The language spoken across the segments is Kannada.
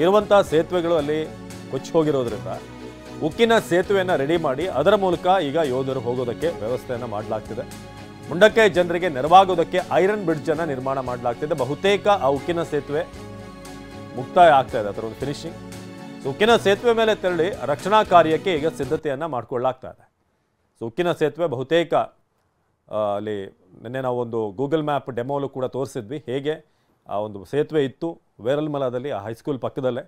ಇರುವಂಥ ಸೇತುವೆಗಳು ಅಲ್ಲಿ ಕೊಚ್ಚಿ ಹೋಗಿರೋದ್ರಿಂದ ಉಕ್ಕಿನ ಸೇತುವೆಯನ್ನು ರೆಡಿ ಮಾಡಿ ಅದರ ಮೂಲಕ ಈಗ ಯೋಧರು ಹೋಗೋದಕ್ಕೆ ವ್ಯವಸ್ಥೆಯನ್ನು ಮಾಡಲಾಗ್ತಿದೆ. ಮುಂಡಕ್ಕೈ ಜನರಿಗೆ ನೆರವಾಗೋದಕ್ಕೆ ಐರನ್ ಬ್ರಿಡ್ಜ್ ಅನ್ನು ನಿರ್ಮಾಣ ಮಾಡಲಾಗ್ತಿದೆ. ಬಹುತೇಕ ಆ ಉಕ್ಕಿನ ಸೇತುವೆ ಮುಕ್ತಾಯ ಆಗ್ತಾ ಇದೆ, ಅದರ ಒಂದು ಫಿನಿಶಿಂಗ್. ಉಕ್ಕಿನ ಸೇತುವೆ ಮೇಲೆ ತೆರಳಿ ರಕ್ಷಣಾ ಕಾರ್ಯಕ್ಕೆ ಈಗ ಸಿದ್ಧತೆಯನ್ನು ಮಾಡಿಕೊಳ್ಳಲಾಗ್ತಾ ಇದೆ. ಉಕ್ಕಿನ ಸೇತುವೆ ಬಹುತೇಕ ಅಲ್ಲಿ ನಿನ್ನೆ ನಾವು ಒಂದು ಗೂಗಲ್ ಮ್ಯಾಪ್ ಡೆಮೋಲು ಕೂಡ ತೋರಿಸಿದ್ವಿ, ಹೇಗೆ ಆ ಒಂದು ಸೇತುವೆ ಇತ್ತು ವೇರಲ್ಮಲದಲ್ಲಿ, ಆ ಹೈಸ್ಕೂಲ್ ಪಕ್ಕದಲ್ಲೇ.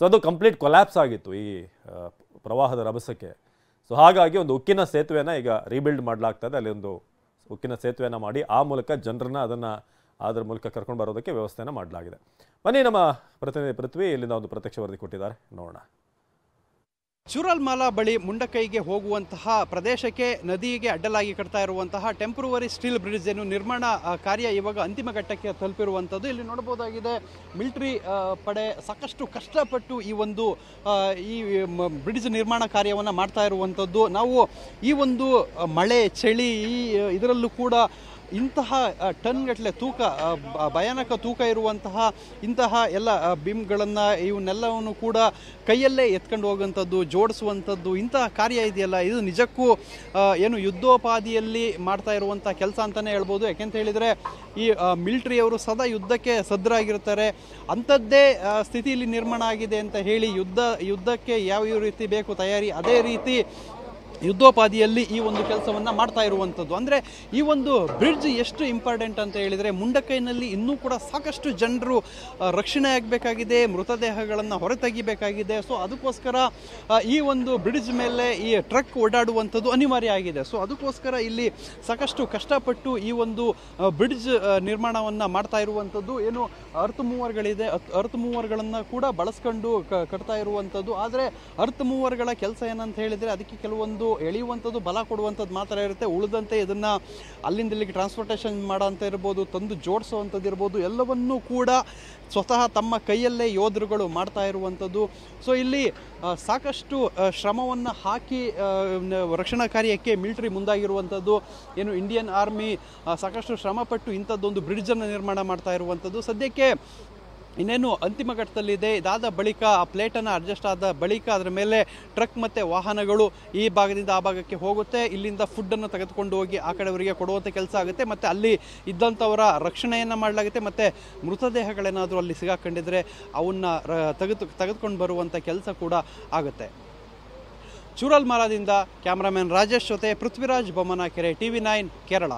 ಅದು ಕಂಪ್ಲೀಟ್ ಕೊಲ್ಯಾಪ್ಸ್ ಆಗಿತ್ತು ಈ ಪ್ರವಾಹದ ರಭಸಕ್ಕೆ. ಹಾಗಾಗಿ ಒಂದು ಉಕ್ಕಿನ ಸೇತುವೆನ ಈಗ ರೀಬಿಲ್ಡ್ ಮಾಡಲಾಗ್ತದೆ. ಅಲ್ಲಿ ಒಂದು ಉಕ್ಕಿನ ಸೇತುವೆಯನ್ನು ಮಾಡಿ ಆ ಮೂಲಕ ಜನರನ್ನ ಅದರ ಮೂಲಕ ಕರ್ಕೊಂಡು ಬರೋದಕ್ಕೆ ವ್ಯವಸ್ಥೆಯನ್ನು ಮಾಡಲಾಗಿದೆ. ಬನ್ನಿ, ನಮ್ಮ ಪ್ರತಿನಿಧಿ ಪೃಥ್ವಿ ಇಲ್ಲಿಂದ ಒಂದು ಪ್ರತ್ಯಕ್ಷ ವರದಿ ಕೊಟ್ಟಿದ್ದಾರೆ, ನೋಡೋಣ. ಚೂರಲ್ಮಾಲಾ ಬಳಿ ಮುಂಡಕೈಗೆ ಹೋಗುವಂತಹ ಪ್ರದೇಶಕ್ಕೆ ನದಿಗೆ ಅಡ್ಡಲಾಗಿ ಕಟ್ತಾ ಇರುವಂತಹ ಟೆಂಪ್ರವರಿ ಸ್ಟೀಲ್ ಬ್ರಿಡ್ಜ್ ಏನು ನಿರ್ಮಾಣ ಕಾರ್ಯ ಇವಾಗ ಅಂತಿಮ ಘಟ್ಟಕ್ಕೆ ತಲುಪಿರುವಂಥದ್ದು. ಇಲ್ಲಿ ನೋಡಬಹುದಾಗಿದೆ, ಮಿಲಿಟರಿ ಪಡೆ ಸಾಕಷ್ಟು ಕಷ್ಟಪಟ್ಟು ಈ ಬ್ರಿಡ್ಜ್ ನಿರ್ಮಾಣ ಕಾರ್ಯವನ್ನು ಮಾಡ್ತಾ ಇರುವಂಥದ್ದು. ನಾವು ಈ ಒಂದು ಮಳೆ ಚಳಿ ಇದರಲ್ಲೂ ಕೂಡ ಇಂತಹ ಟನ್ಗಟ್ಟಲೆ ತೂಕ, ಭಯಾನಕ ತೂಕ ಇರುವಂತಹ ಇಂತಹ ಎಲ್ಲ ಬಿಮ್ಗಳನ್ನು ಇವನ್ನೆಲ್ಲವನ್ನು ಕೂಡ ಕೈಯಲ್ಲೇ ಎತ್ಕೊಂಡು ಹೋಗುವಂಥದ್ದು, ಜೋಡಿಸುವಂಥದ್ದು, ಇಂತಹ ಕಾರ್ಯ ಇದೆಯಲ್ಲ, ಇದು ನಿಜಕ್ಕೂ ಏನು ಯುದ್ಧೋಪಾದಿಯಲ್ಲಿ ಮಾಡ್ತಾ ಇರುವಂಥ ಕೆಲಸ ಅಂತಲೇ ಹೇಳ್ಬೋದು. ಯಾಕೆಂತ ಹೇಳಿದರೆ ಈ ಮಿಲಿಟರಿಯವರು ಸದಾ ಯುದ್ಧಕ್ಕೆ ಸಜ್ಜರಾಗಿರ್ತಾರೆ. ಅಂಥದ್ದೇ ಸ್ಥಿತಿಯಲ್ಲಿ ನಿರ್ಮಾಣ ಆಗಿದೆ ಅಂತ ಹೇಳಿ ಯುದ್ಧಕ್ಕೆ ಯಾವ ರೀತಿ ಬೇಕು ತಯಾರಿ, ಅದೇ ರೀತಿ ಯುದ್ಧೋಪಾದಿಯಲ್ಲಿ ಈ ಒಂದು ಕೆಲಸವನ್ನು ಮಾಡ್ತಾ ಇರುವಂಥದ್ದು. ಅಂದರೆ ಈ ಒಂದು ಬ್ರಿಡ್ಜ್ ಎಷ್ಟು ಇಂಪಾರ್ಟೆಂಟ್ ಅಂತ ಹೇಳಿದರೆ, ಮುಂಡಕೈನಲ್ಲಿ ಇನ್ನೂ ಕೂಡ ಸಾಕಷ್ಟು ಜನರು ರಕ್ಷಣೆ ಆಗಬೇಕಾಗಿದೆ, ಮೃತದೇಹಗಳನ್ನು ಹೊರತೆಗಿಬೇಕಾಗಿದೆ. ಅದಕ್ಕೋಸ್ಕರ ಈ ಒಂದು ಬ್ರಿಡ್ಜ್ ಮೇಲೆ ಈ ಟ್ರಕ್ ಓಡಾಡುವಂಥದ್ದು ಅನಿವಾರ್ಯ ಆಗಿದೆ. ಅದಕ್ಕೋಸ್ಕರ ಇಲ್ಲಿ ಸಾಕಷ್ಟು ಕಷ್ಟಪಟ್ಟು ಈ ಒಂದು ಬ್ರಿಡ್ಜ್ ನಿರ್ಮಾಣವನ್ನು ಮಾಡ್ತಾ ಇರುವಂಥದ್ದು. ಏನು ಅರ್ತ್ ಮೂವರ್ಗಳಿದೆ, ಅರ್ತ್ ಮೂವರ್ಗಳನ್ನು ಕೂಡ ಬಳಸ್ಕೊಂಡು ಕಟ್ತಾ ಇರುವಂಥದ್ದು. ಆದರೆ ಅರ್ತ್ ಮೂವರ್ಗಳ ಕೆಲಸ ಏನಂತ ಹೇಳಿದರೆ, ಅದಕ್ಕೆ ಕೆಲವೊಂದು ಎಳೆಯುವಂಥದ್ದು, ಬಲ ಕೊಡುವಂಥದ್ದು ಮಾತ್ರ ಇರುತ್ತೆ. ಉಳಿದಂತೆ ಇದನ್ನು ಅಲ್ಲಿಂದ ಇಲ್ಲಿಗೆ ಟ್ರಾನ್ಸ್ಪೋರ್ಟೇಷನ್ ಮಾಡೋಂಥ ಇರ್ಬೋದು, ತಂದು ಜೋಡಿಸುವಂಥದ್ದು ಇರ್ಬೋದು, ಎಲ್ಲವನ್ನೂ ಕೂಡ ಸ್ವತಃ ತಮ್ಮ ಕೈಯಲ್ಲೇ ಯೋಧರುಗಳು ಮಾಡ್ತಾ ಇರುವಂಥದ್ದು. ಇಲ್ಲಿ ಸಾಕಷ್ಟು ಶ್ರಮವನ್ನು ಹಾಕಿ ರಕ್ಷಣಾ ಕಾರ್ಯಕ್ಕೆ ಮಿಲಿಟರಿ ಮುಂದಾಗಿರುವಂಥದ್ದು. ಏನು ಇಂಡಿಯನ್ ಆರ್ಮಿ ಸಾಕಷ್ಟು ಶ್ರಮಪಟ್ಟು ಇಂಥದ್ದೊಂದು ಬ್ರಿಡ್ಜನ್ನು ನಿರ್ಮಾಣ ಮಾಡ್ತಾ ಇರುವಂಥದ್ದು. ಸದ್ಯಕ್ಕೆ ಇನ್ನೇನು ಅಂತಿಮ ಘಟ್ಟದಲ್ಲಿದೆ. ಇದಾದ ಬಳಿಕ ಆ ಪ್ಲೇಟನ್ನು ಅಡ್ಜಸ್ಟ್ ಆದ ಬಳಿಕ ಅದರ ಮೇಲೆ ಟ್ರಕ್ ಮತ್ತು ವಾಹನಗಳು ಈ ಭಾಗದಿಂದ ಆ ಭಾಗಕ್ಕೆ ಹೋಗುತ್ತೆ. ಇಲ್ಲಿಂದ ಫುಡ್ಡನ್ನು ತೆಗೆದುಕೊಂಡು ಹೋಗಿ ಆ ಕಡೆಯವರಿಗೆ ಕೊಡುವಂಥ ಕೆಲಸ ಆಗುತ್ತೆ. ಮತ್ತು ಅಲ್ಲಿ ಇದ್ದಂಥವರ ರಕ್ಷಣೆಯನ್ನು ಮಾಡಲಾಗುತ್ತೆ. ಮತ್ತು ಮೃತದೇಹಗಳೇನಾದರೂ ಅಲ್ಲಿ ಸಿಗಾಕೊಂಡಿದ್ರೆ ಅವನ್ನ ತೆಗೆದುಕೊಂಡು ಬರುವಂಥ ಕೆಲಸ ಕೂಡ ಆಗುತ್ತೆ. ಚೂರಲ್ಮಾಲಾದಿಂದ ಕ್ಯಾಮ್ರಾಮನ್ ರಾಜೇಶ್ ಜೊತೆ ಪೃಥ್ವಿರಾಜ್ ಬೊಮ್ಮನಕೆರೆ, TV9 ಕೇರಳ.